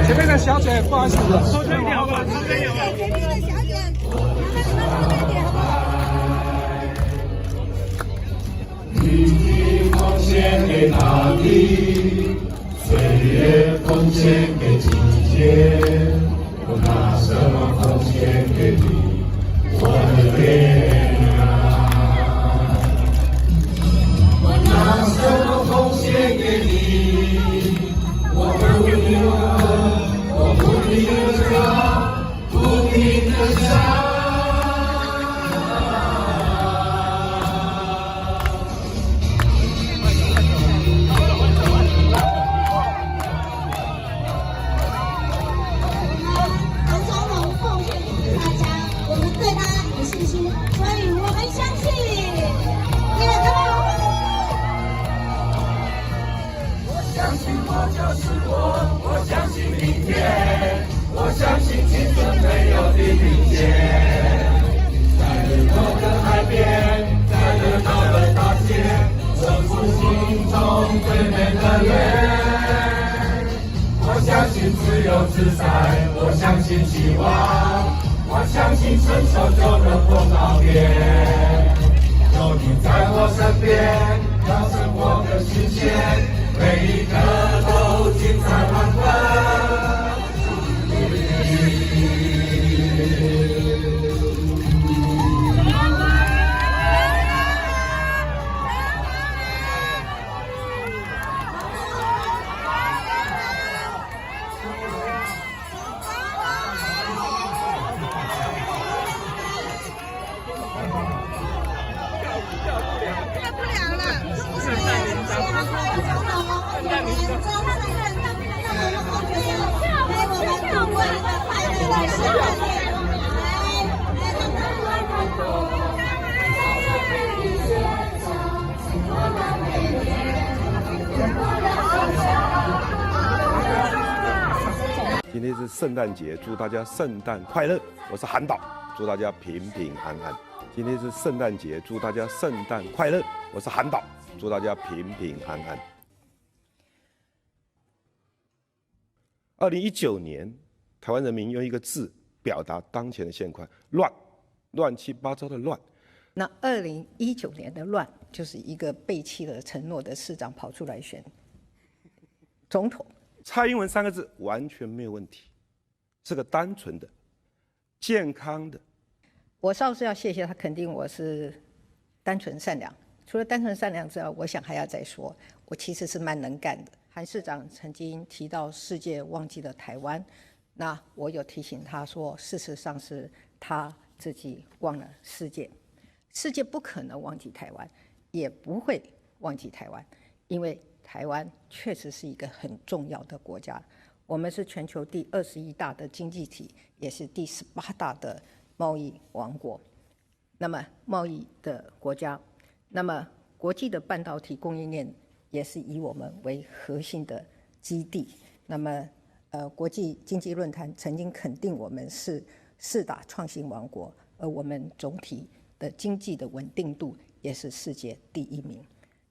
前面的小姐，不好意思，收这一点好不好？收这一点好不好？前面的小姐，麻烦你们收这一点好不好？你奉献给大地，岁月奉献给季节，我拿什么奉献给你，我的恋爱？我拿什么奉献给你？我不停的喝，我不停的唱，不停的唱。陈总统奉献给大家，我们对他有信心，所以我们相信。相信我就是我相信明天，我相信青春没有地平线。在日落的海边，在热闹的大街，守住心中最美的月。我相信自由自在，我相信希望，我相信伸手就能碰到边。有你在我身边，调整我的视线。每一刻都精彩万分。今天是圣诞节，祝大家圣诞快乐！我是韩导，祝大家平平安安。今天是圣诞节，祝大家圣诞快乐！我是韩导，祝大家平平安安。2019年，台湾人民用一个字表达当前的现况：乱，乱七八糟的乱。那2019年的乱，就是一个背弃了承诺的市长跑出来选总统。蔡英文3个字完全没有问题，是个单纯的、健康的。我稍是要谢谢他肯定我是单纯善良，除了单纯善良之外，我想还要再说，我其实是蛮能干的。韩市长曾经提到世界忘记了台湾，那我有提醒他说，事实上是他自己忘了世界，世界不可能忘记台湾，也不会忘记台湾，因为台湾确实是一个很重要的国家，我们是全球第21大的经济体，也是第18大的贸易王国。那么贸易的国家，那么国际的半导体供应链也是以我们为核心的基地。那么国际经济论坛曾经肯定我们是4大创新王国，而我们总体的经济的稳定度也是世界第1名。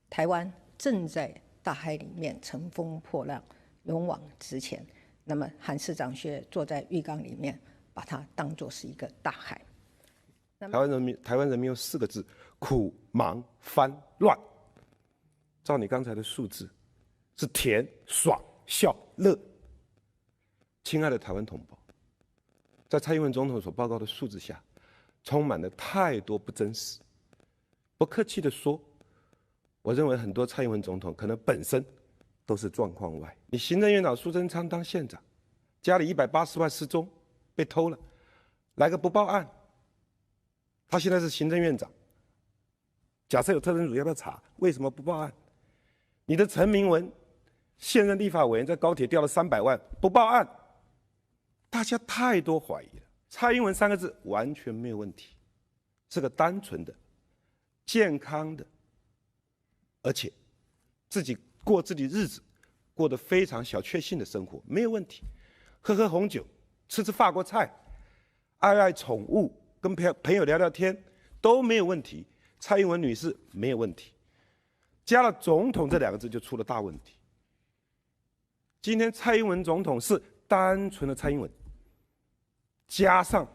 台湾正在大海里面乘风破浪，勇往直前。那么韩市长却坐在浴缸里面，把它当作是一个大海。台湾人民用4个字：苦、忙、翻、乱。照你刚才的数字，是甜、爽、笑、乐。亲爱的台湾同胞，在蔡英文总统所报告的数字下，充满了太多不真实。不客气地说，我认为很多蔡英文总统可能本身都是状况外。你行政院长苏贞昌当县长，家里180万失踪，被偷了，来个不报案。他现在是行政院长，假设有特侦组要不要查？为什么不报案？你的陈明文现任立法委员在高铁掉了300万，不报案，大家太多怀疑了。蔡英文3个字完全没有问题，是个单纯的、健康的，而且自己过自己日子，过得非常小确幸的生活，没有问题。喝喝红酒，吃吃法国菜，爱爱宠物，跟朋友聊聊天都没有问题。蔡英文女士没有问题，加了总统这2个字就出了大问题。今天蔡英文总统是单纯的蔡英文，加上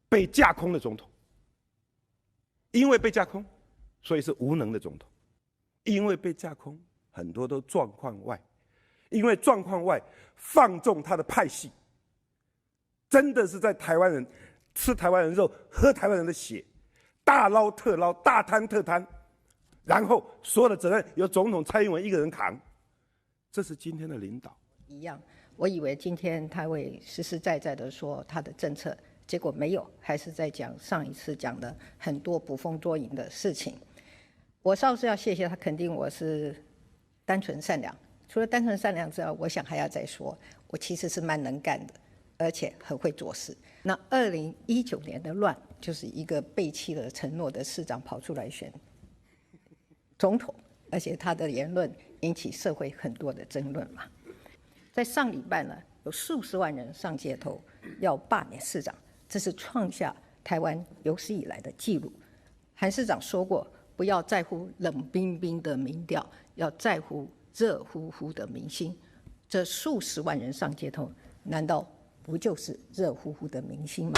被架空的总统。因为被架空，所以是无能的总统。因为被架空，很多都状况外。因为状况外放纵他的派系，真的是在台湾人吃台湾人肉，喝台湾人的血，大捞特捞，大贪特贪，然后所有的责任由总统蔡英文一个人扛，这是今天的领导。一样，我以为今天他会实实在在的说他的政策，结果没有，还是在讲上一次讲的很多捕风捉影的事情。我倒是要谢谢他肯定我是单纯善良，除了单纯善良之外，我想还要再说，我其实是蛮能干的，而且很会做事。那2019年的乱，就是一个背弃了承诺的市长跑出来选总统，而且他的言论引起社会很多的争论嘛。在上礼拜呢，有数十万人上街头要罢免市长，这是创下台湾有史以来的纪录。韩市长说过，不要在乎冷冰冰的民调，要在乎热乎乎的民心。这数十万人上街头，难道不就是热乎乎的民心吗？